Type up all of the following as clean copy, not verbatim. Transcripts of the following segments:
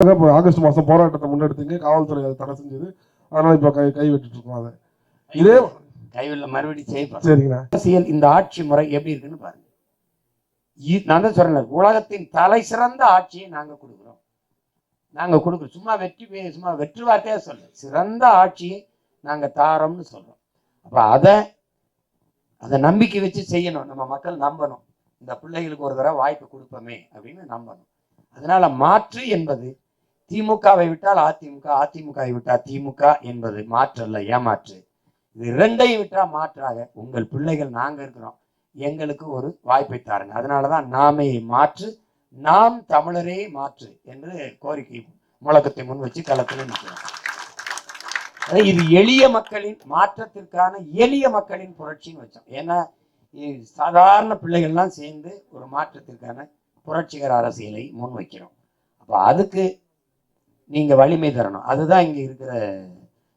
இப்போ ஆகஸ்ட் மாதம் போராட்டத்தை முன்னெடுத்தீங்க, காவல்துறை அதை தடை செஞ்சது. அதனால இப்போ கை விட்டுட்டு இருக்கோம். அதை இதே கைவில்ல மறுபடியும் செய்யப்படும். சரிங்கண்ணா. அரசியல் இந்த ஆட்சி முறை எப்படி இருக்குன்னு பாருங்க. நான் தான் சொல்றேன், உலகத்தின் தலை சிறந்த ஆட்சியை நாங்க கொடுக்குறோம். சும்மா சும்மா வெற்றி வார்த்தையா சொல்ல, சிறந்த ஆட்சியை நாங்க தாரோம்னு சொல்றோம். அப்ப அதை நம்பிக்கை வச்சு செய்யணும். நம்ம மக்கள் நம்பணும், இந்த பிள்ளைகளுக்கு ஒரு தடவை வாய்ப்பு கொடுப்போமே அப்படின்னு நம்பணும். அதனால மாற்று என்பது திமுகவை விட்டால் அதிமுக, அதிமுகவை விட்டால் திமுக என்பது மாற்று அல்ல, ஏமாற்று. இது இரண்டையும் விட்டா மாற்றாக உங்கள் பிள்ளைகள் நாங்க இருக்கிறோம், எங்களுக்கு ஒரு வாய்ப்பை தாருங்க. அதனாலதான் நாமே மாற்று, நாம் தமிழரே மாற்று என்று கோரிக்கை முழக்கத்தை முன் வச்சு களத்தில் நிற்கிறோம். இது எளிய மக்களின் மாற்றத்திற்கான எளிய மக்களின் புரட்சின்னு வச்சோம். ஏன்னா சாதாரண பிள்ளைகள்லாம் சேர்ந்து ஒரு மாற்றத்திற்கான புரட்சிகர அரசியலை முன் வைக்கிறோம். அப்போ அதுக்கு நீங்க வலிமை தரணும். அதுதான் இங்க இருக்கிற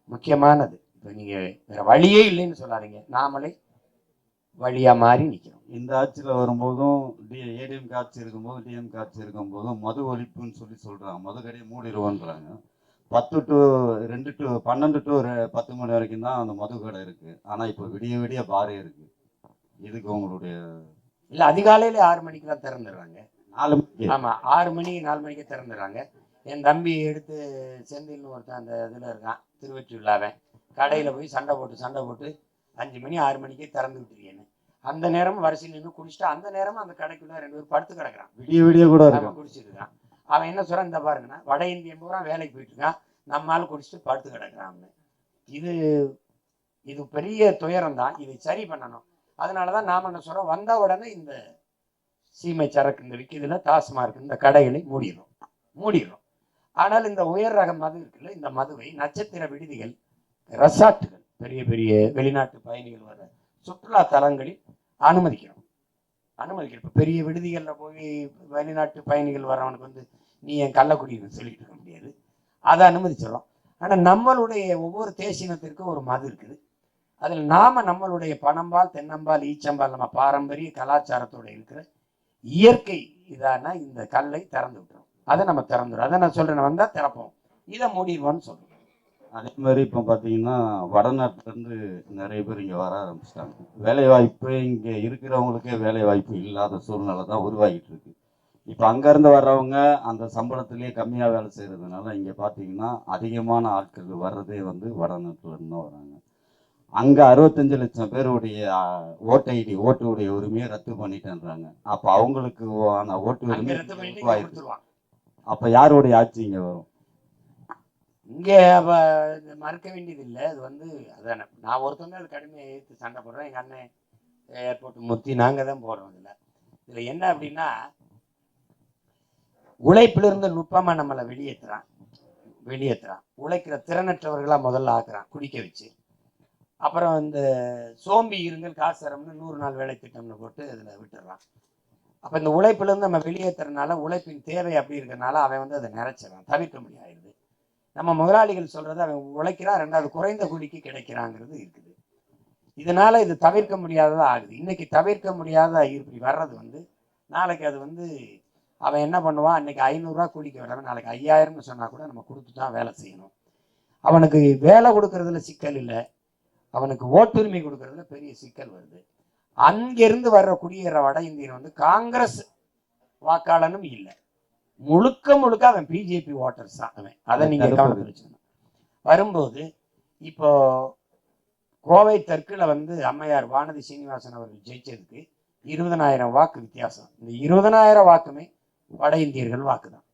முக்கியமானது. இப்போ நீங்க வேற வழியே இல்லைன்னு சொல்லாதீங்க, நாமளே வழியா மாறி நிற்கிறோம். இந்த ஆட்சியில் வரும்போதும் ஏடிஎம்கே ஆட்சி இருக்கும்போது டிஎம்கே ஆட்சி இருக்கும்போதும் மது ஒழிப்புன்னு சொல்றாங்க, மது கடையை மூடிடுவோன்றாங்க. 10 to 2 to 12 to 10 மணி வரைக்கும் தான் அந்த மது கடை இருக்கு. ஆனா இப்போ விடிய விடிய பாரே இருக்கு. இதுக்கு உங்களுடைய இல்லை, அதிகாலையில 6 மணிக்கெல்லாம் திறந்துடுறாங்க. 4 மணிக்கு. ஆமா, 6 மணி 4 மணிக்கு திறந்துடுறாங்க. என் தம்பி எடுத்து செந்தில்னு ஒருத்தன் அந்த இதில் இருக்கான், திருவெற்றியுள்ளாவன், கடையில் போய் சண்டை போட்டு 5 மணி 6 மணிக்கே திறந்து விட்டுருக்கேன்னு அந்த நேரமும் வரிசையில் நின்று குடிச்சிட்டு அந்த நேரமும் அந்த கடைக்குள்ள 2 பேர் படுத்து கிடக்குறான். விடிய விடிய கூட குடிச்சிட்டு இருக்கான். அவன் என்ன சொல்றான், இந்த பாருங்கன்னா வட இந்தியன் பூரா வேலைக்கு போயிட்டு இருக்கான், நம்மால் குடிச்சிட்டு படுத்து கிடக்குறான். இது பெரிய துயரம் தான். இதை சரி பண்ணணும். அதனாலதான் நாம என்ன சொல்றோம், வந்த உடனே இந்த சீமை சரக்கு இந்த விற்கிறதுல டாஸ்மார்க் இந்த கடைகளை மூடிடும். ஆனால் இந்த உயர் ரக மது இருக்குல்ல, இந்த மதுவை நட்சத்திர விடுதிகள், ரெசார்ட்டுகள், பெரிய பெரிய வெளிநாட்டு பயணிகள் வர சுற்றுலா தலங்களில் அனுமதிக்கிறோம். இப்போ பெரிய விடுதிகளில் போய் வெளிநாட்டு பயணிகள் வரவனுக்கு வந்து நீ என் கள்ளக்குடின்னு சொல்லிட்டு இருக்க முடியாது, அதை அனுமதிச்சிடறோம். ஆனால் நம்மளுடைய ஒவ்வொரு தேசினத்திற்கும் ஒரு மது இருக்குது. அதில் நாம நம்மளுடைய பனம்பால், தென்னம்பால், ஈச்சம்பால், நம்ம பாரம்பரிய கலாச்சாரத்தோட இருக்கிற இயற்கை இதான இந்த கல்லை திறந்து விட்டுறோம். அதை நம்ம திறந்துடும். அதை நான் சொல்றேன், வந்தா திறப்போம், இதை மூடிடுவோம்னு சொல்றோம். அதே மாதிரி இப்போ பார்த்தீங்கன்னா வடநாட்டிலேருந்து நிறைய பேர் இங்கே வர ஆரம்பிச்சிட்டாங்க. வேலைவாய்ப்பு இங்கே இருக்கிறவங்களுக்கே வேலைவாய்ப்பு இல்லாத சூழ்நிலை தான் உருவாகிட்டு இருக்கு. இப்போ அங்கேருந்து வர்றவங்க அந்த சம்பளத்திலேயே கம்மியாக வேலை செய்கிறதுனால இங்கே பார்த்தீங்கன்னா அதிகமான ஆட்கள் வர்றதே வந்து வடநாட்டிலேருந்து தான் வராங்க. அங்கே 65 லட்சம் பேருடைய ஓட்டுடைய உரிமையை ரத்து பண்ணிட்டேன்றாங்க. அப்போ அவங்களுக்கு ஓட்டு உரிமை அப்போ யாருடைய ஆட்சி இங்கே வரும்? இங்கே மறுக்க வேண்டியது இல்லை. அது வந்து அதானே, நான் ஒருத்தவங்க அது கடுமையை எடுத்து சண்டை போடுறேன். எங்கள் அண்ணன் ஏர்போர்ட் மூர்த்தி நாங்கள் தான் போடுறோம். இதில் என்ன அப்படின்னா, உழைப்பிலிருந்து நுட்பமாக நம்மளை வெளியேற்றுறான். உழைக்கிற திறனற்றவர்களாக முதல்ல ஆக்குறான் குடிக்க வச்சு. அப்புறம் இந்த சோம்பி இருங்கள் காசு தரம்னு 100 நாள் வேலை திட்டம்னு போட்டு அதில் விட்டுறான். அப்போ இந்த உழைப்பிலிருந்து நம்ம வெளியேற்றுறதுனால உழைப்பின் தேவை அப்படி இருக்கிறதுனால அவன் வந்து அதை நிறைச்சிடறான், தவிர்க்க முடியாது. நம்ம முதலாளிகள் சொல்றது அவன் உழைக்கிறான், 2வது குறைந்த கூலிக்கு கிடைக்கிறாங்கிறது இருக்குது. இதனால இது தவிர்க்க முடியாததா ஆகுது. இன்னைக்கு தவிர்க்க முடியாத இப்படி வர்றது வந்து நாளைக்கு அது வந்து அவன் என்ன பண்ணுவான், இன்னைக்கு 500 ரூபா கூலிக்கு வரவன் நாளைக்கு 5000ன்னு சொன்னா கூட நம்ம கொடுத்து தான் வேலை செய்யணும். அவனுக்கு வேலை கொடுக்கறதுல சிக்கல் இல்லை, அவனுக்கு ஓட்டுரிமை கொடுக்கறதுல பெரிய சிக்கல் வருது. அங்கிருந்து வர்ற குடியேற வட இந்தியன் வந்து காங்கிரஸ் வாக்காளனும் இல்லை, முழுக்க அவன் பிஜேபி ஓட்டர்ஸ் தான் அவன். அதை நீங்க கவனத்தில் வச்சுக்கணும். வரும்போது இப்போ கோவை தெற்குல வந்து அம்மையார் வானதி சீனிவாசன் அவர்கள் ஜெயிச்சதுக்கு 20,000 வாக்கு வித்தியாசம். இந்த 20,000 வாக்குமே வட இந்தியர்கள் வாக்கு தான்.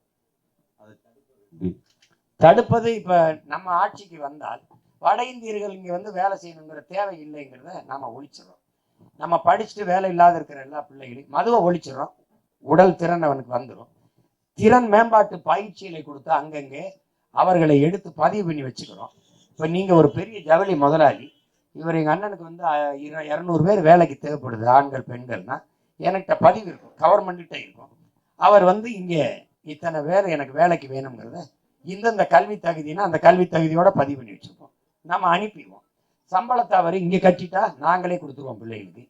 தடுப்பது இப்ப நம்ம ஆட்சிக்கு வந்தால் வட இந்தியர்கள் இங்க வந்து வேலை செய்யணுங்கிற தேவை இல்லைங்கிறத நாம ஒழிச்சிடறோம். நம்ம படிச்சுட்டு வேலை இல்லாத இருக்கிற எல்லா பிள்ளைகளையும் மதுவை ஒழிச்சிடறோம். உடல் திறன் அவனுக்கு வந்துடும். திறன் மேம்பாட்டு பயிற்சிகளை கொடுத்து அங்கங்கே அவர்களை எடுத்து பதிவு பண்ணி வச்சுக்கிறோம். இப்போ நீங்கள் ஒரு பெரிய ஜவுளி முதலாளி, இவர் எங்கள் அண்ணனுக்கு வந்து 200 பேர் வேலைக்கு தேவைப்படுது, ஆண்கள் பெண்கள்னா என்கிட்ட பதிவு இருக்கும், கவர்மெண்ட்கிட்ட இருக்கும். அவர் வந்து இங்கே இத்தனை பேர் எனக்கு வேலைக்கு வேணுங்கிறத இந்தந்த கல்வி தகுதினா அந்த கல்வி தகுதியோட பதிவு பண்ணி வச்சுருப்போம். நம்ம அனுப்பிடுவோம். சம்பளத்தை அவர் இங்கே கட்டிட்டா நாங்களே கொடுத்துருவோம் பிள்ளைகளுக்கு,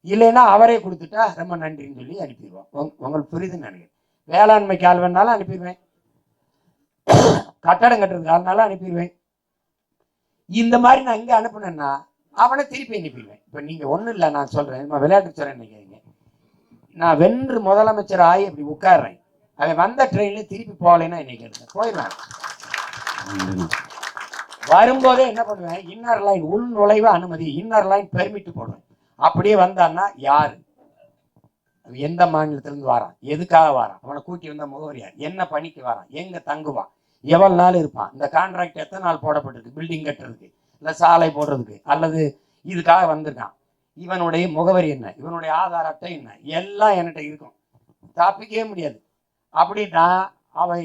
இல்லைன்னா அவரே கொடுத்துட்டா ரொம்ப நன்றின்னு சொல்லி அனுப்பிடுவோம். உங்களுக்கு புரியுதுன்னு நினைக்கிறேன். வேளாண்மைக்கு ஆள் வேணாலும் அனுப்பிடுவேன், கட்டடம் கட்டுறதுக்கு அதனால அனுப்பிடுவேன். இந்த மாதிரி நான் இங்கே அனுப்புனேன்னா அவனை திருப்பி அனுப்பிடுவேன். இப்போ நீங்கள் ஒன்றும் இல்லை, நான் சொல்கிறேன், நம்ம விளையாட்டு சொல்கிறேன் நினைக்கிறீங்க. நான் வென்று முதலமைச்சர் ஆகி அப்படி உட்காடுறேன், அவன் வந்த ட்ரெயினில் திருப்பி போகலைன்னா இன்னைக்கு எடுத்தேன் போயிடுவேன். வரும்போதே என்ன பண்ணுவேன், இன்னர் லைன் உள் நுழைவு அனுமதி, இன்னர் லைன் பெர்மிட் போடுவேன். அப்படியே வந்தான்னா யாரு, எந்த மாநிலத்திலிருந்து வரான், எதுக்காக வரான், அவனை கூட்டி வந்த முகவரியா, என்ன பணிக்கு வரான், எங்க தங்குவான், எவ்வளவு நாள் இருப்பான், இந்த கான்ட்ராக்ட் எத்தனை நாள் போடப்பட்டிருக்கு, பில்டிங் கட்டுறதுக்கு இல்லை சாலை போடுறதுக்கு அல்லது இதுக்காக வந்திருக்கான், இவனுடைய முகவரி என்ன, இவனுடைய ஆதார் அட்டை என்ன, எல்லாம் என்கிட்ட இருக்கும், தாப்பிக்கவே முடியாது. அப்படின்னா அவன்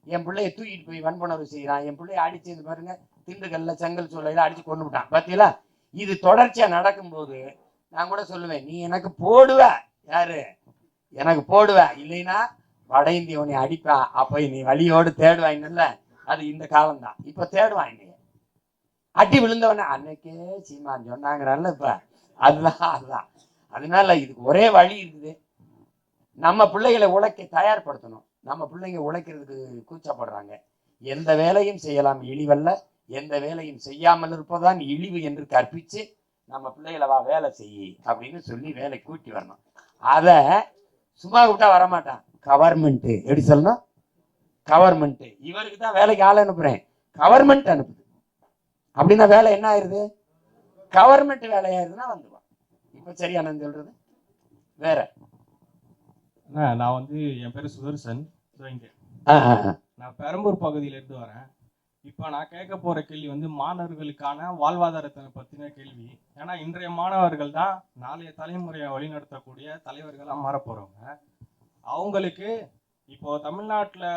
என் பிள்ளைய தூக்கிட்டு போய் வன்புணர்வு செய்கிறான், என் பிள்ளைய அடிச்சு இது பாருங்க திண்டுக்கல்ல செங்கல் சூளையில அடிச்சு கொண்டு விட்டான் பார்த்தீங்களா. இது தொடர்ச்சியா நடக்கும்போது நான் கூட சொல்லுவேன், நீ எனக்கு போடுவ, யாரு எனக்கு போடுவ, இல்லைன்னா வட இந்தியவனை அடிப்பான், அப்ப நீ வழியோடு தேடுவாயின்னுல்ல. அது இந்த காலம்தான், இப்ப தேடுவான் இன்னைக்கு அடி விழுந்தவன அன்னைக்கே சீமான் சொன்னாங்கிறான்ல, இப்ப அதுதான். அதனால இதுக்கு ஒரே வழி இருக்குது, நம்ம பிள்ளைகளை உழைக்க தயார்படுத்தணும். நம்ம பிள்ளைங்க உழைக்கிறதுக்கு கூச்சப்படுறாங்க. எந்த வேலையும் செய்யலாம் இழிவல்ல, எந்த வேலையும் செய்யாமல் இருப்பதான் இழிவு என்று கற்பிச்சு நம்ம பிள்ளைகளை வா வேலை செய்யி அப்படின்னு சொல்லி வேலை கூட்டி வரணும். அதை சும்மா விட்டா வரமாட்டான். கவர்மெண்ட் எப்படி சொல்லணும், கவர்மெண்ட் இவருக்கு தான் வேலைக்கு ஆள் அனுப்புறேன், கவர்மெண்ட் அனுப்புது அப்படின்னா வேலை என்ன ஆயிருது, கவர்மெண்ட் வேலையாயிருதுன்னா வந்துடுவான். இப்ப சரியா நான் சொல்றது வேற. நான் வந்து என் பேரு சுதர்சன். நான் பெரம்பூர் பகுதியிலிருந்து வரேன். இப்போ நான் கேட்க போற கேள்வி வந்து மாணவர்களுக்கான வாழ்வாதாரத்தை பத்தின கேள்வி. ஏன்னா இன்றைய மாணவர்கள் தான் நாளைய தலைமுறையை வழிநடத்தக்கூடிய தலைவர்களாக மாற போறவங்க. அவங்களுக்கு இப்போ தமிழ்நாட்டில்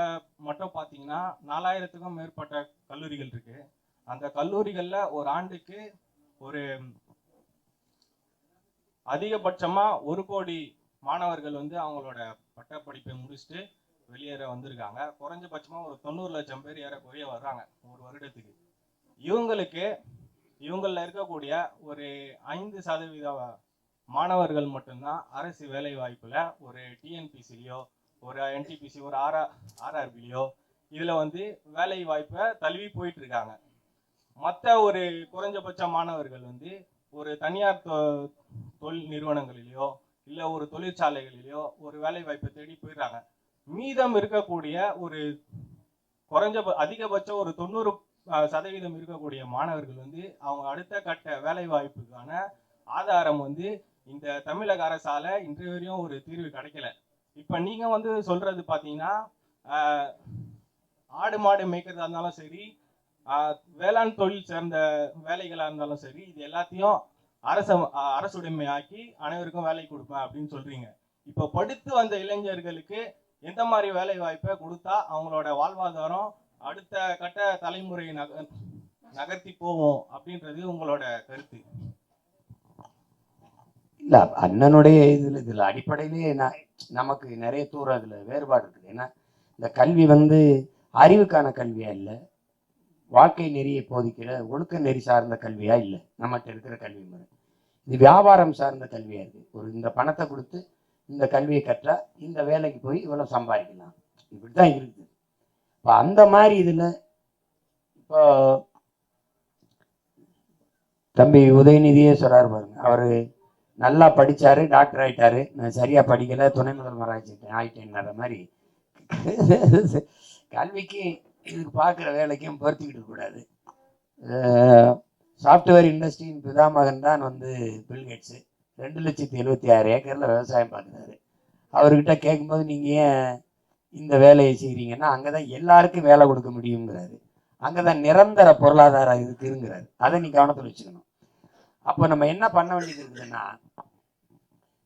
மட்டும் பார்த்தீங்கன்னா 4000க்கும் மேற்பட்ட கல்லூரிகள் இருக்கு. அந்த கல்லூரிகளில் ஒரு ஆண்டுக்கு ஒரு அதிகபட்சமா 1 கோடி மாணவர்கள் வந்து அவங்களோட பட்டப்படிப்பை முடிச்சுட்டு வெளியேற வந்திருக்காங்க. குறைஞ்சபட்சமா ஒரு 90 லட்சம் பேர் ஏறக்குறைய வர்றாங்க ஒரு வருடத்துக்கு. இவங்களில் இருக்கக்கூடிய ஒரு 5% மாணவர்கள் மட்டும்தான் அரசு வேலை வாய்ப்புல ஒரு டிஎன்பிசிலையோ ஒரு என்டிபிசி ஒரு ஆர்ஆர்பிலையோ இதுல வந்து வேலை வாய்ப்பை தழுவி போயிட்டு இருக்காங்க. மற்ற ஒரு குறைஞ்சபட்ச மாணவர்கள் வந்து ஒரு தனியார் தொழில் நிறுவனங்களிலேயோ இல்லை ஒரு தொழிற்சாலைகளிலேயோ ஒரு வேலை வாய்ப்பை தேடி போயிடுறாங்க. மீதம் இருக்கக்கூடிய ஒரு அதிகபட்சம் ஒரு 90% இருக்கக்கூடிய மாணவர்கள் வந்து அவங்க அடுத்த கட்ட வேலை வாய்ப்புக்கான ஆதாரம் வந்து இந்த தமிழக அரசால இன்றைய வரையும் ஒரு தீர்வு கிடைக்கல. இப்ப நீங்க வந்து சொல்றது பாத்தீங்கன்னா ஆடு மாடு மேய்க்கிறதா இருந்தாலும் சரி, வேளாண் தொழில் சேர்ந்த வேலைகளா இருந்தாலும் சரி, இது எல்லாத்தையும் அரசுடைமையாக்கி அனைவருக்கும் வேலை கொடுப்பேன் அப்படின்னு சொல்றீங்க. இப்ப படித்து வந்த இளைஞர்களுக்கு எந்த மாதிரி வேலை வாய்ப்பை கொடுத்தா அவங்களோட வாழ்வாதாரம் அடுத்த கட்ட தலைமுறையை நகர்த்தி போவோம் அப்படின்றது உங்களோட கருத்து? இல்ல அண்ணனுடைய இதுல அடிப்படையிலே நமக்கு நிறைய தூரம் அதுல வேறுபாடு இருக்குது. ஏன்னா இந்த கல்வி வந்து அறிவுக்கான கல்வியா இல்லை, வாழ்க்கை நெறியை போதிக்கிற ஒழுக்க நெறி சார்ந்த கல்வியா இல்லை. நம்மகிட்ட இருக்கிற கல்வி முறை இது வியாபாரம் சார்ந்த கல்வியா இருக்கு. ஒரு இந்த பணத்தை கொடுத்து இந்த கல்வியை கற்றா இந்த வேலைக்கு போய் இவ்வளவு சம்பாதிக்கலாம், இப்படிதான் இருக்குது. இப்போ அந்த மாதிரி இதுல இப்போ தம்பி உதயநிதியே சொல்றாரு பாருங்க, அவரு நல்லா படிச்சாரு, டாக்டர் ஆயிட்டாரு, நான் சரியா படிக்கல துணை முதல்வர் ஆயிட்டேன்ற மாதிரி கல்விக்கு இதுக்கு பார்க்குற வேலைக்கும் பொறுத்திக்கிட்டு கூடாது. சாஃப்ட்வேர் இண்டஸ்ட்ரியின் பிதாமகன் தான் வந்து பில்கேட்ஸு 2,76,000 ஏக்கர்ல விவசாயம் பார்க்குறாரு. அவர்கிட்ட கேட்கும்போது நீங்க ஏன் இந்த வேலையை செய்கிறீங்கன்னா அங்கதான் எல்லாருக்கும் வேலை கொடுக்க முடியுங்கிறாரு, அங்கதான் நிரந்தர பொருளாதாரம் இருக்குங்கிறாரு. அதை நீ கவனத்தில் வச்சுக்கணும். அப்போ நம்ம என்ன பண்ண வேண்டியது இருக்குதுன்னா,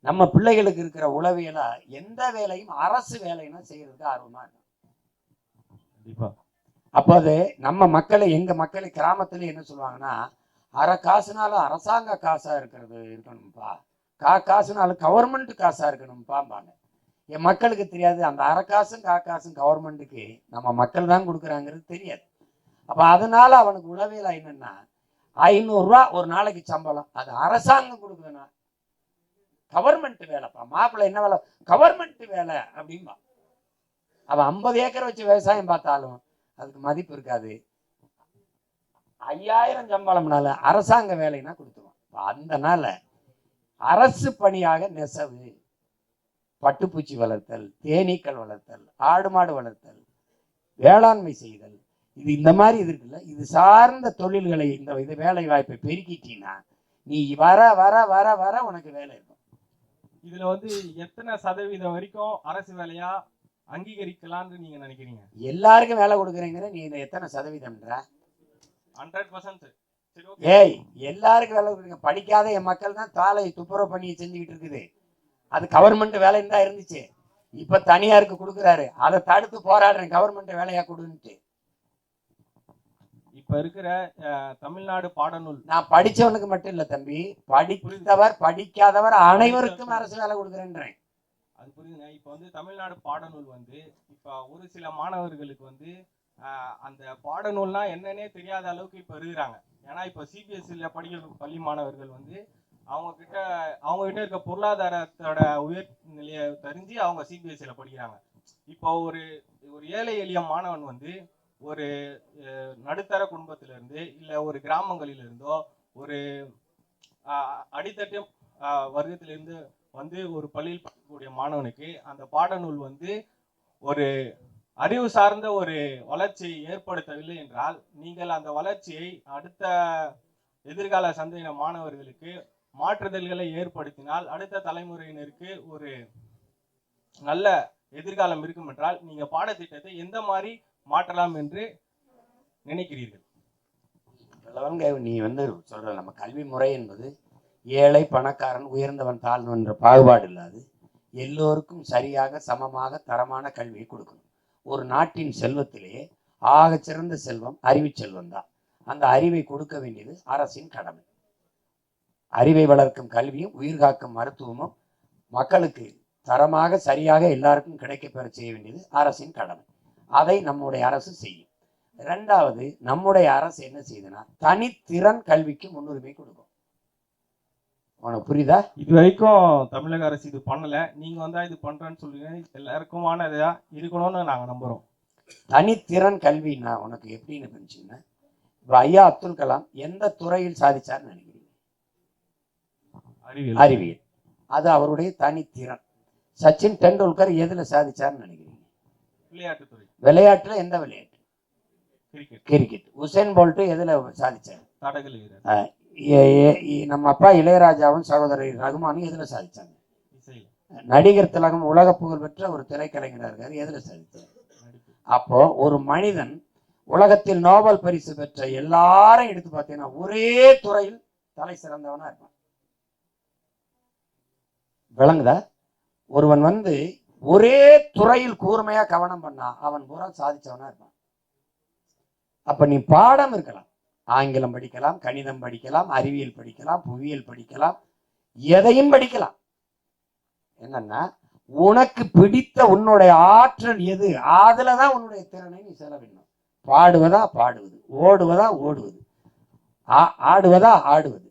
நம்ம பிள்ளைகளுக்கு இருக்கிற உளவியலா எந்த வேலையும் அரசு வேலைன்னா செய்யறதுக்கு ஆர்வமா இருக்கும். அப்போ அது நம்ம மக்களை எங்க மக்களை கிராமத்துல என்ன சொல்லுவாங்கன்னா, அரை காசுனாலும் அரசாங்க காசா இருக்கணும்ப்பா, காசுனாலும் கவர்மெண்ட் காசா இருக்கணும்பாம்பாங்க. என் மக்களுக்கு தெரியாது, அந்த அரை காசும் காசும் கவர்மெண்ட்டுக்கு நம்ம மக்கள் தான் கொடுக்குறாங்கிறது தெரியாது. அப்ப அதனால அவனுக்கு உளவியலா என்னன்னா, 500 ரூபா ஒரு நாளைக்கு சம்பளம், அது அரசாங்கம் கொடுக்குதுன்னா கவர்மெண்ட் வேலைப்பா, மாப்பிள்ளை என்ன வேலை, கவர்மெண்ட் வேலை அப்படின்பா. அவன் 50 ஏக்கர் வச்சு விவசாயம் பார்த்தாலும் அதுக்கு மதிப்பு இருக்காது. 5000 சம்பளம்னால அரசாங்க வேலைன்னா கொடுத்துருவோம். அதனால அரசு பணியாக நெசவு, பட்டுப்பூச்சி வளர்த்தல், தேனீக்கள் வளர்த்தல், ஆடு மாடு வளர்த்தல், வேளாண்மை செய்தல், இது இந்த மாதிரி இது இருக்குல்ல, இது சார்ந்த தொழில்களை இது வேலை வாய்ப்பை பெருக்கிட்டீங்கன்னா நீ வர வர வர வர உனக்கு வேலை இருக்கும். இதுல வந்து எத்தனை சதவீதம் வரைக்கும் அரசு வேலையா அங்கீகரிக்கலாம்னு நீங்க நினைக்கிறீங்க? எல்லாருக்கும் வேலை கொடுக்குறீங்கிற நீ எத்தனை சதவீதம்ன்ற? 100%. ஏய், எல்லாருக்கும் வேலை கொடுக்குறீங்க. படிக்காத என் மக்கள் தான் தாலை துப்புரவு பண்ணி செஞ்சுக்கிட்டு இருக்குது. அது கவர்மெண்ட் வேலைன்னு தான் இருந்துச்சு. இப்ப தனியாருக்கு கொடுக்குறாரு. அதை தடுத்து போராடுறேன், கவர்மெண்ட் வேலையா கொடுன்ட்டு. இப்ப இருக்கிற தமிழ்நாடு பாடநூல், நான் படிச்சவனுக்கு மட்டும் இல்ல தம்பி, படித்தவர் படிக்காதவர் அனைவருக்கும் அரசு வேலை கொடுக்குறேன்றேன். அது புரியுதுங்க. இப்ப வந்து தமிழ்நாடு பாடநூல் வந்து இப்ப ஒரு சில மாணவர்களுக்கு வந்து அந்த பாடநூல்னா என்னன்னே தெரியாத அளவுக்கு இப்ப இருக்கிறாங்க. ஏன்னா இப்ப சிபிஎஸ்சில படிக்கிற பள்ளி மாணவர்கள் வந்து அவங்க கிட்ட இருக்க பொருளாதாரத்தோட உயர் நிலையை தெரிஞ்சு அவங்க சிபிஎஸ்சில படிக்கிறாங்க. இப்போ ஒரு ஏழை எளிய மாணவன் வந்து ஒரு நடுத்தர குடும்பத்திலிருந்து இல்லை ஒரு கிராமங்களிலிருந்தோ ஒரு அடித்தட்டு வர்க்கத்திலிருந்து வந்து ஒரு பள்ளியில் படிக்கக்கூடிய மாணவனுக்கு அந்த பாடநூல் வந்து ஒரு அறிவு சார்ந்த ஒரு வளர்ச்சியை ஏற்படுத்தவில்லை என்றால், நீங்கள் அந்த வளர்ச்சியை அடுத்த எதிர்கால சந்ததியின மாணவர்களுக்கு மாற்றுதல்களை ஏற்படுத்தினால் அடுத்த தலைமுறையினருக்கு ஒரு நல்ல எதிர்காலம் இருக்கும் என்றால் நீங்க பாடத்திட்டத்தை எந்த மாதிரி மாற்றலாம் என்று நினைக்கிறீர்கள்? நீ வந்து சொல்ற நம்ம கல்வி முறை என்பது ஏழை பணக்காரன் உயர்ந்தவன் தாழ்ந்தவன் என்ற பாகுபாடு இல்லாது எல்லோருக்கும் சரியாக சமமாக தரமான கல்வியை கொடுக்கணும். ஒரு நாட்டின் செல்வத்திலேயே ஆக சிறந்த செல்வம் அறிவு செல்வம் தான். அந்த அறிவை கொடுக்க வேண்டியது அரசின் கடமை. அறிவை வளர்க்கும் கல்வியும் உயிர் காக்கும் மருத்துவமும் மக்களுக்கு தரமாக சரியாக எல்லாருக்கும் கிடைக்கப்பெற செய்ய வேண்டியது அரசின் கடமை. அதை நம்முடைய அரசு செய்யும். இரண்டாவது, நம்முடைய அரசு என்ன செய்யுதுன்னா தனித்திறன் கல்விக்கு முன்னுரிமை கொடுக்கும். உனக்கு புரியுதா? இது வரைக்கும் தமிழக அரசு இது பண்ணல. நீங்க வந்தா இது பண்றேன்னு சொல்லுங்க. எல்லாருக்குமான இதா இருக்கணும்னு நாங்க நம்புறோம். தனித்திறன் கல்வின்னா உனக்கு எப்படின்னு புரிஞ்சுங்கன்னா, இப்ப ஐயா அப்துல் கலாம் எந்த துறையில் சாதிச்சார்னு நினைக்கிறீங்க? அறிவியல். அது அவருடைய தனித்திறன். சச்சின் டெண்டுல்கர் எதுல சாதிச்சார்னு நினைக்கிறீங்க? விளையாட்டுத்துறை. விளையாட்டுல எந்த விளையாட்டு? கிரிக்கெட். உசேன் போல்ட் எதுல சாதிச்சார்? தடகள வீரர். நம்ம அப்பா இளையராஜாவும் சகோதரர் ரகுமானும் எதுல சாதிச்சாங்க? நடிகர் திலகம் உலக புகழ் பெற்ற ஒரு திரைக்கலைஞராக இருக்காரு, எதுல சாதிச்சார்? அப்போ ஒரு மனிதன் உலகத்தில் நோபல் பரிசு பெற்ற எல்லாரும் எடுத்து பார்த்தீங்கன்னா ஒரே துறையில் தலை சிறந்தவனா இருப்பான். விளங்குதா? ஒருவன் வந்து ஒரே துறையில் கூர்மையா கவனம் பண்ணா அவன் பூரா சாதிச்சவனா இருப்பான். அப்ப நீ பாடம் இருக்கலாம், ஆங்கிலம் படிக்கலாம், கணிதம் படிக்கலாம், அறிவியல் படிக்கலாம், புவியியல் படிக்கலாம், எதையும் படிக்கலாம். என்னன்னா உனக்கு பிடித்த உன்னுடைய ஆற்றல் எது, அதுலதான் உன்னுடைய திறனை நீ செலவிடணும். பாடுவதா பாடுவது, ஓடுவதா ஓடுவது, ஆடுவதா ஆடுவது.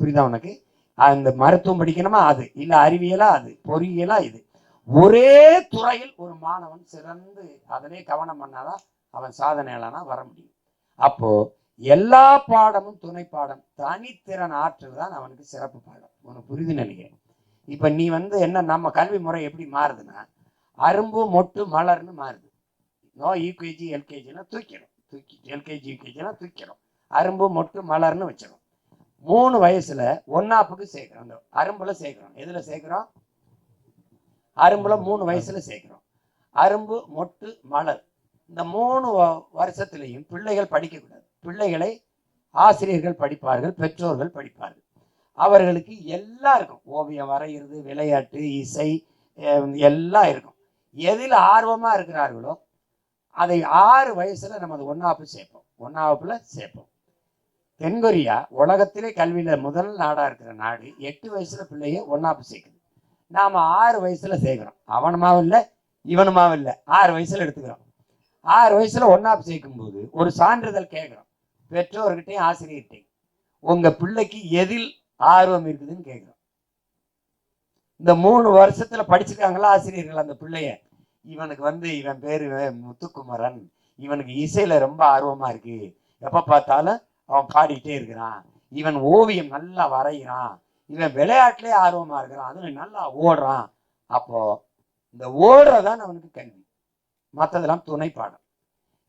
புரியுதா உனக்கு? அந்த மருத்துவம் படிக்கணுமா அது, இல்ல அறிவியலா அது, பொறியியலா இது. ஒரே துறையில் ஒரு மாணவன் சிறந்து அதிலே கவனம் பண்ணாதான் அவன் சாதனையாளனா வர முடியும். அப்போ எல்லா பாடமும் துணை பாடம், தனித்திறன் ஆற்றல் தான் அவனுக்கு சிறப்பு பாடம். உனக்கு புரிது நினைக்கிறேன். இப்ப நீ வந்து என்ன, நம்ம கல்வி முறை எப்படி மாறுதுன்னா அரும்பு மொட்டு மலர்னு மாறுது. நோ யூகேஜி எல்கேஜினா தூக்கிடும், எல்கேஜி யூகேஜினா தூக்கிடும், அரும்பு மொட்டு மலர்னு வச்சிடும். 3 வயசுல ஒன்னாப்புக்கு சேர்க்கிறோம். அந்த அரும்புல சேர்க்கிறோம். எதுல சேர்க்கிறோம்? அரும்புல 3 வயசுல சேர்க்கிறோம். அரும்பு மொட்டு மலர் இந்த 3 வருஷத்துலையும் பிள்ளைகள் படிக்கக்கூடாது. பிள்ளைகளை ஆசிரியர்கள் படிப்பார்கள், பெற்றோர்கள் படிப்பார்கள். அவர்களுக்கு எல்லாம் இருக்கும். ஓவியம் வரைகிறது, விளையாட்டு, இசை எல்லாம் இருக்கும். எதில் ஆர்வமா இருக்கிறார்களோ அதை 6 வயசுல நம்ம அது ஒன்னாப்பு சேர்ப்போம். ஒன்னாப்புல சேர்ப்போம். தென்கொரியா உலகத்திலே கல்வியில முதல் நாடா இருக்கிற நாடு. 8 வயசுல பிள்ளைய ஒன்னாப்பு சேர்க்குது. நாம 6 வயசுல சேர்க்கிறோம். அவனுமாவும் இல்லை இவனுமாவும் இல்லை, 6 வயசுல எடுத்துக்கிறோம். 6 வயசுல ஒன்னாப்பு சேர்க்கும் போது ஒரு சான்றிதழ் கேட்கிறோம், பெற்றோர்கிட்டையும் ஆசிரியர்கிட்டையும். உங்க பிள்ளைக்கு எதில் ஆர்வம் இருக்குதுன்னு கேட்கிறோம். இந்த 3 வருஷத்துல படிச்சிருக்காங்களா ஆசிரியர்கள் அந்த பிள்ளைய? இவனுக்கு வந்து இவன் பேரு முத்துக்குமரன், இவனுக்கு இசையில ரொம்ப ஆர்வமா இருக்கு, எப்ப பார்த்தாலும் அவன் பாடிட்டே இருக்கிறான், இவன் ஓவியம் நல்லா வரைகிறான், இவன் விளையாட்டுலயே ஆர்வமா இருக்கிறான், அதுல நல்லா ஓடுறான். அப்போ இந்த ஓடுறதான் அவனுக்கு கல்வி, மற்றதெல்லாம் துணை பாடம்.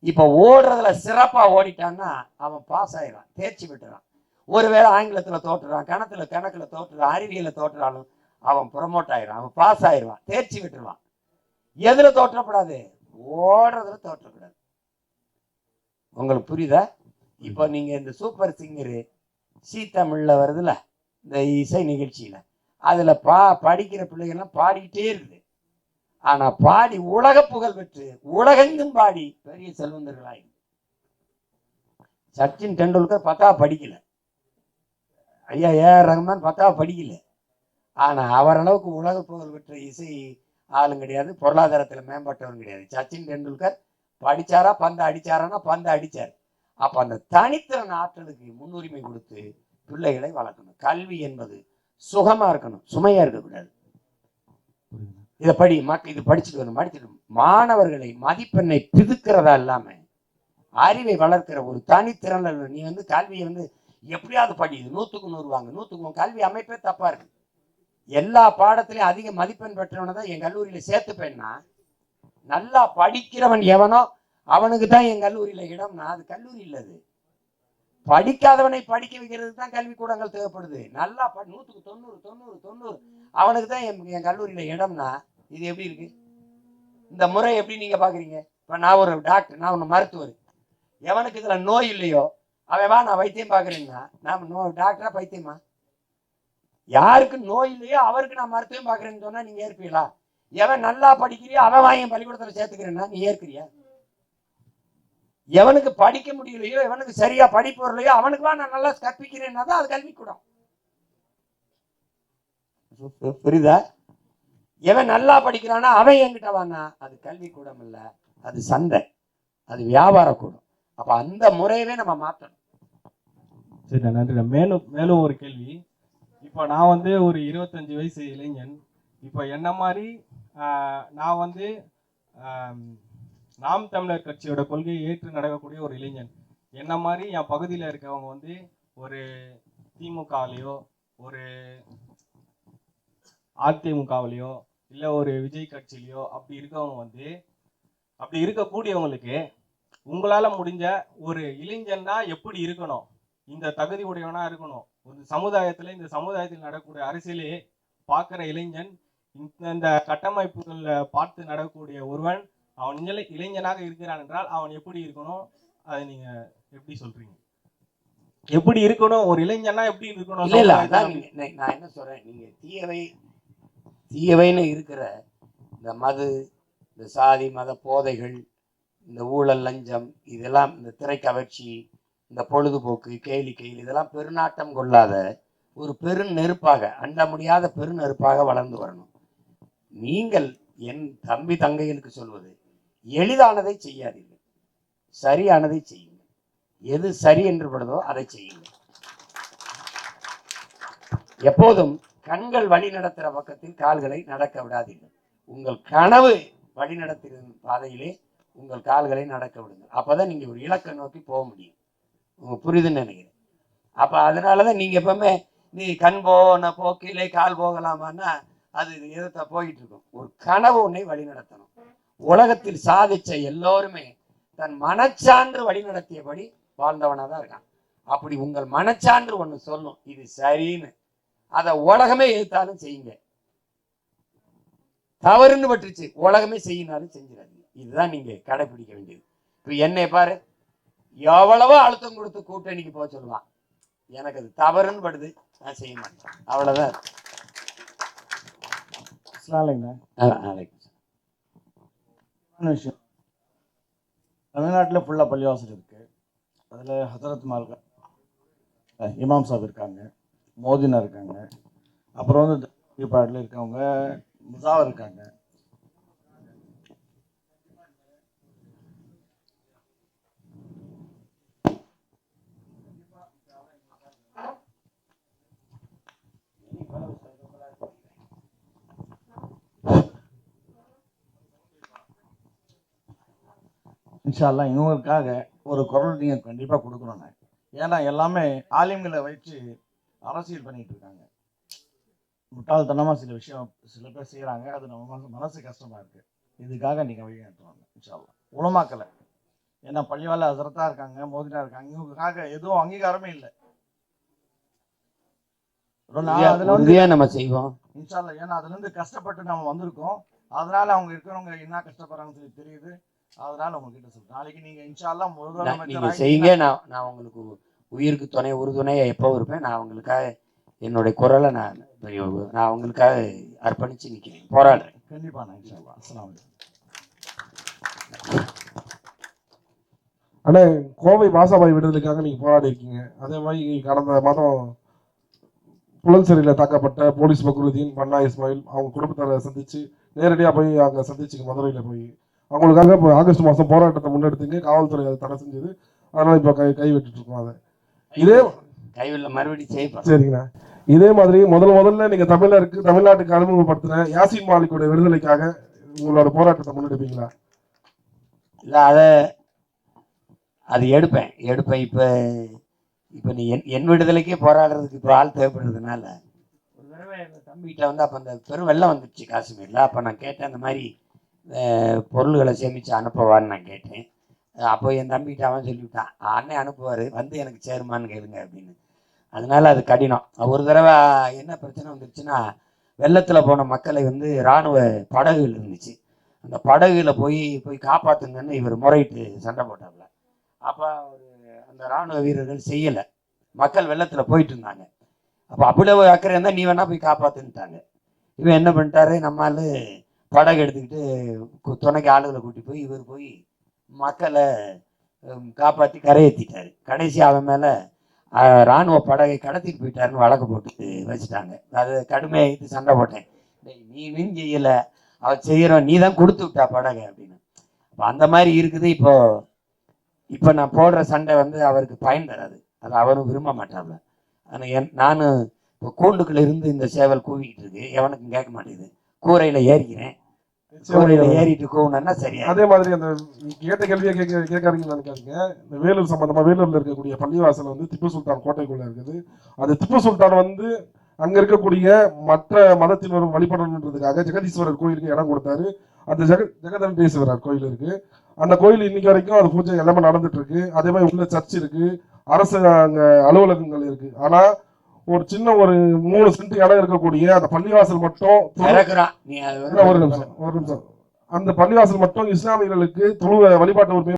இப்ப ஓடுறதுல சிறப்பா ஓடிட்டான்னா அவன் பாஸ் ஆயிடுறான், தேர்ச்சி பெற்றுறான். ஒருவேளை ஆங்கிலத்துல தோற்றுறான், கணக்குல தோற்றுறான், அறிவியல தோற்றுறாலும் அவன் ப்ரொமோட் ஆயிடுறான், அவன் பாஸ் ஆயிடுவான், தேர்ச்சி பெற்றுவான். எதுல தோற்றப்படாது? ஓடுறதுல தோற்றக்கூடாது. உங்களுக்கு புரியுதா? இப்போ நீங்க இந்த சூப்பர் சிங்கரு சி தமிழ்ல வருதுல, இந்த இசை நிகழ்ச்சியில, அதுல படிக்கிற பிள்ளைகள்லாம் பாடிக்கிட்டே இருக்குது. ஆனா பாடி உலக புகழ் பெற்று உலகெங்கும் பாடி பெரிய செல்வந்தர்களாய். சச்சின் டெண்டுல்கர் 10வது படிக்கல, ஐயா ஏஆர் ரஹ்மான் 10வது படிக்கல. ஆனா அவர் அளவுக்கு உலக புகழ் பெற்ற இசை ஆளும் கிடையாது, பொருளாதாரத்துல மேம்பட்டவரும் கிடையாது. சச்சின் டெண்டுல்கர் படிச்சாரா, பந்து அடிச்சாரானா பந்து அடிச்சார். அப்ப அந்த தனித்திறன் ஆற்றலுக்கு முன்னுரிமை கொடுத்து பிள்ளைகளை வளர்க்கணும். கல்வி என்பது சுகமா இருக்கணும், சுமையா இருக்கக்கூடாது. இதை இது படிச்சுட்டு வரணும். மாணவர்களை மதிப்பெண்ணை பிதுக்கிறதா இல்லாம அறிவை வளர்க்கிற ஒரு தனித்திறன். நீ கல்வியை எப்படியாவது படி, 100க்கு 100 வாங்க, 100க்கு கல்வி அமைப்பே தப்பா இருக்கு. எல்லா பாடத்திலையும் அதிக மதிப்பெண் பெற்றவனை தான் என் கல்லூரியில சேர்த்துப்பேன்னா, நல்லா படிக்கிறவன் எவனோ அவனுக்கு தான் என் கல்லூரியில இடம்னா அது கல்லூரி இல்லது. படிக்காதவனை படிக்க வைக்கிறதுக்கு தான் கல்விக்கூடங்கள் தேவைப்படுது. நல்லா 100க்கு 90 அவனுக்கு தான் என் கல்லூரியில இடம்னா இது எப்படி இருக்கு? இந்த முறை எப்படி நீங்க பாக்குறீங்க? இப்ப நான் ஒரு டாக்டர், நான் ஒரு மருத்துவர், எவனுக்கு இதுல நோய் இல்லையோ அவன் வா நான் வைத்தியம் பாக்குறேன்னா நாம டாக்டரா பைத்தியமா? யாருக்கு நோய் இல்லையோ அவருக்கு நான் மருத்துவம் பாக்குறேன்னு சொன்னா நீங்க ஏற்பீங்களா? எவன் நல்லா படிக்கிறியோ அவன் வாங்கி பள்ளிக்கூடத்துல சேர்த்துக்கிறேன்னா நீ ஏற்கிறியா? எவனுக்கு படிக்க முடியலையோ, எவனுக்கு சரியா படிப்பு வரலையோ அவனுக்கு வா நான் நல்லா கற்பிக்கிறேன்னா தான் அது கல்விக்கூடம். புரியுதா? எவன் நல்லா படிக்கிறானா அவன் என்கிட்ட வானா அது கல்விக்கூடம் இல்ல, அது சந்தை, அது வியாபார கூடம். அப்ப அந்த முறையவே நம்ம மாற்றணும். சரி, நன்றி. மேலும் ஒரு கேள்வி. இப்போ நான் ஒரு 25 வயசு இளைஞன். இப்போ என்ன மாதிரி நான் நாம் தமிழர் கட்சியோட கொள்கையை ஏற்று நடக்கக்கூடிய ஒரு இளைஞன். என்ன மாதிரி என் பகுதியில் இருக்கவங்க ஒரு திமுகவிலையோ ஒரு அதிமுகவிலையோ இல்லை ஒரு விஜய் கட்சியிலையோ அப்படி இருக்கவங்க அப்படி இருக்கக்கூடியவங்களுக்கு உங்களால் முடிஞ்ச ஒரு இளைஞன்னா எப்படி இருக்கணும், இந்த தகுதி உடையவனா இருக்கணும், ஒரு சமுதாயத்தில் இந்த சமுதாயத்தில் நடக்கக்கூடிய அரசியலே பார்க்குற இளைஞன், இந்த கட்டமைப்புகளில் பார்த்து நடக்கக்கூடிய ஒருவன் அவன் இளைஞனாக இருக்கிறான் என்றால் அவன் எப்படி இருக்கணும்? அதை நீங்க எப்படி சொல்றீங்க? எப்படி இருக்கணும் ஒரு இளைஞனா? எப்படி இருக்கணும்? இல்ல நான் என்ன சொல்றேன், நீங்க தீயவைன்னு இருக்கிற இந்த மது, இந்த சாதி மத போதைகள், இந்த ஊழல் லஞ்சம், இதெல்லாம் இந்த திரைக்கவர்ச்சி, இந்த பொழுதுபோக்கு, கேலி இதெல்லாம் பெருநாட்டம் கொள்ளாத ஒரு பெரு நெருப்பாக, அண்ட முடியாத பெரு நெருப்பாக வளர்ந்து வரணும். நீங்கள் என் தம்பி தங்கைகளுக்கு சொல்வது, எளிதானதை செய்யாதீர்கள், சரியானதை செய்யுங்கள். எது சரி என்று படுதோ அதை செய்யுங்கள். எப்போதும் கண்கள் வழி நடத்துகிற பக்கத்தில் கால்களை நடக்க விடாதீர்கள். உங்கள் கனவு வழி நடத்துகிற பாதையிலே உங்கள் கால்களை நடக்க விடுங்கள். அப்பதான் நீங்க ஒரு இலக்கை நோக்கி போக முடியும். உங்களுக்கு புரியுதுன்னு நினைக்கிறேன். அப்ப அதனாலதான் நீங்க எப்பவுமே நீ கண் போன போக்கிலே கால் போகலாமான்னா அது எதிர்த்தா போயிட்டு இருக்கும். ஒரு கனவு உன்னை வழி நடத்தணும். உலகத்தில் சாதிச்ச எல்லோருமே தன் மனச்சான்று வழி நடத்தியபடி வாழ்ந்தவனா தான் இருக்கான். அப்படி உங்கள் மனச்சான்று ஒண்ணு சொல்லும் இது சரின்னு, அதை உலகமே எதிர்த்தாலும் செய்யுங்க. தவறுன்னு பட்டுருச்சு உலகமே செய்யினாலும் செஞ்சிடாதீங்க. இதுதான் நீங்க கடைபிடிக்க வேண்டியது. இப்ப என்னை பாரு, எவ்வளவோ அழுத்தம் கொடுத்து கூட்டணிக்கு போக சொல்லுவான், எனக்கு அது தவறுன்னு படுது, நான் செய்ய மாட்டேன். அவ்வளவுதான். விஷயம், தமிழ்நாட்டில் ஃபுல்லாக பள்ளிவாசல் இருக்கு. அதில் ஹசரத் மால்கா இமாம் சாப் இருக்காங்க, மோதினா இருக்காங்க, அப்புறம் பாட்டில் இருக்கவங்க முசாவர் இருக்காங்க. இன்ஷா அல்லாஹ் இவங்களுக்காக ஒரு குரல் நீங்கள் கண்டிப்பாக கொடுக்கணுங்க. ஏன்னா எல்லாமே ஆலிம்களை வச்சு அரசியல் பண்ணிட்டு இருக்காங்க. முட்டாள்தனமாக சில விஷயம் சில பேர் செய்கிறாங்க. அது நம்ம மனசு கஷ்டமாக இருக்குது. இதுக்காக நீங்கள் வழிகாட்டுவாங்க இன்ஷா அல்லாஹ். உலமாக்கலை, ஏன்னா பள்ளிவால ஹசரத்தா இருக்காங்க, மோதினா இருக்காங்க, இவங்களுக்காக எதுவும் அங்கீகாரமே இல்லை. அதுல வந்து உறுதியா நம்ம செய்வோம் இன்ஷா அல்லாஹ். ஏன்னா அதுல இருந்து கஷ்டப்பட்டு நம்ம வந்திருக்கோம். அதனால அவங்க இருக்கிறவங்க என்ன கஷ்டப்படுறாங்கன்னு சொல்லி தெரியுது. அதனால உங்ககிட்ட சொல்றேன், நாளைக்கு நீங்க இன்ஷா அல்லாஹ் நீங்க முதலமைச்சர் செய்யுங்க. நான் உங்களுக்கு உயிருக்கு துணை உறுதுணையா எப்போ இருப்பேன். நான் உங்களுக்காக என்னுடைய குரலை நான் உங்களுக்காக அர்ப்பணிச்சு நிற்கிறேன், போராடுறேன். கண்டிப்பா நான் இன்ஷா அல்லாஹ். அஸ்ஸலாமு அலைக்கும். ஆனா கோவை மாசாபாய் விடுதலைக்காக நீங்க போராடி இருக்கீங்க. அதே மாதிரி கடந்த மாதம் புலல் சிறையில் தாக்கப்பட்ட போலீஸ் பக்ருதீன், பன்னா இஸ்மாயில் அவங்க குடும்பத்தை சந்திச்சு நேரடியாக போய் அங்கே சந்திச்சுங்க மதுரையில் போய். அவங்களுக்காக இப்போ ஆகஸ்ட் மாதம் போராட்டத்தை முன்னெடுத்துங்க. காவல்துறை அதை தடை செஞ்சது. அதனால் இப்போ கைவிட்டு இருக்கோம். அதை இதே கைவில்ல மறுபடியும் செய்யப்படும். சரிங்கண்ணா. இதே மாதிரி முதல்ல நீங்கள் தமிழ்நாட்டுக்கு அறிமுகப்படுத்தின யாசின் மாலிக்குடைய விடுதலைக்காக உங்களோட போராட்டத்தை முன்னெடுப்பீங்களா? இல்லை, அது எடுப்பேன். இப்போ நீ என் விடுதலைக்கே போராடுறதுக்கு இப்போ ஆள் தேவைப்படுறதுனால ஒரு தடவை எங்கள் தம்பிகிட்ட வந்து அப்போ அந்த பெரும் வெள்ளம் வந்துடுச்சு காஷ்மீரில். அப்போ நான் கேட்டேன், அந்த மாதிரி பொருள்களை சேமித்து அனுப்பவான்னு நான் கேட்டேன். அப்போ என் தம்பிகிட்ட அவன் சொல்லிவிட்டான், அண்ணன் அனுப்புவார், வந்து எனக்கு சேருமான்னு கேளுங்க அப்படின்னு. அதனால அது கடினம். ஒரு தடவை என்ன பிரச்சனை வந்துருச்சுன்னா, வெள்ளத்தில் போன மக்களை வந்து இராணுவ படகுகள் இருந்துச்சு. அந்த படகுல போய் காப்பாற்றுங்கன்னு இவர் முறையிட்டு சண்டை போட்டாப்புல. அப்போ அந்த இராணுவ வீரர்கள் செய்யலை. மக்கள் வெள்ளத்தில் போயிட்டு இருந்தாங்க. அப்போ அவ்வளவு அக்கறை இருந்தால் நீ வேணா போய் காப்பாற்றுன்ட்டாங்க. இவன் என்ன பண்ணிட்டாரு, நம்மால் படகு எடுத்துக்கிட்டு துணைக்கு ஆளுகளை கூட்டி போய் இவர் போய் மக்களை காப்பாற்றி கரையேற்றிட்டாரு. கடைசி அவன் மேலே இராணுவ படகை கடத்திட்டு போயிட்டாருன்னு வழக்கு போட்டு வச்சுட்டாங்க. அது கடுமையாகிட்டு சண்டை போட்டேன், நீ மீன் செய்யலை, அவன் செய்கிறோம், நீ தான் கொடுத்து விட்டா படகை அப்படின்னு. அப்போ அந்த மாதிரி இருக்குது. இப்போ நான் போடுற சண்டை வந்து அவருக்கு பயன் தராது. அது அவரும் விரும்ப மாட்டாப்ல. ஆனால் நானும் இப்போ கூண்டுக்குள்ள இருந்து இந்த சேவல் கூவிக்கிட்டு இருக்கு, எவனுக்கும் கேட்க மாட்டேங்குது. கூரையில் ஏறிக்கிறேன், கூரையில் ஏறிட்டு கூவுனா சரியா. அதே மாதிரி அந்த கேட்ட கேள்வியை கேட்காதீங்கன்னு நினைக்காதீங்க. இந்த வேலூர் சம்பந்தமா, வேலூர்ல இருக்கக்கூடிய பள்ளிவாசல் வந்து திப்பு சுல்தான் கோட்டைக்குள்ள இருக்குது. அது திப்பு சுல்தான் வந்து அங்க இருக்கக்கூடிய மற்ற மதத்தினரும் வழிபடணுன்றதுக்காக ஜெகதீஸ்வரர் கோயிலுக்கு இடம் கொடுத்தாரு. அந்த ஜெகதண்டேஸ்வரர் கோயில் இருக்கு. அந்த கோயில் இன்னைக்கு வரைக்கும் அது பூஜை எல்லாமே நடந்துட்டு இருக்கு. அதே மாதிரி உள்ள சர்ச் இருக்கு, அரசு அங்க அலுவலகங்கள் இருக்கு. ஆனா ஒரு சின்ன ஒரு 3 சென்ட் இடம் இருக்கக்கூடிய அந்த பள்ளிவாசல் மட்டும் ஒரு நிமிஷம் அந்த பள்ளிவாசல் மட்டும் இஸ்லாமியர்களுக்கு வழிபாட்டு உரிமை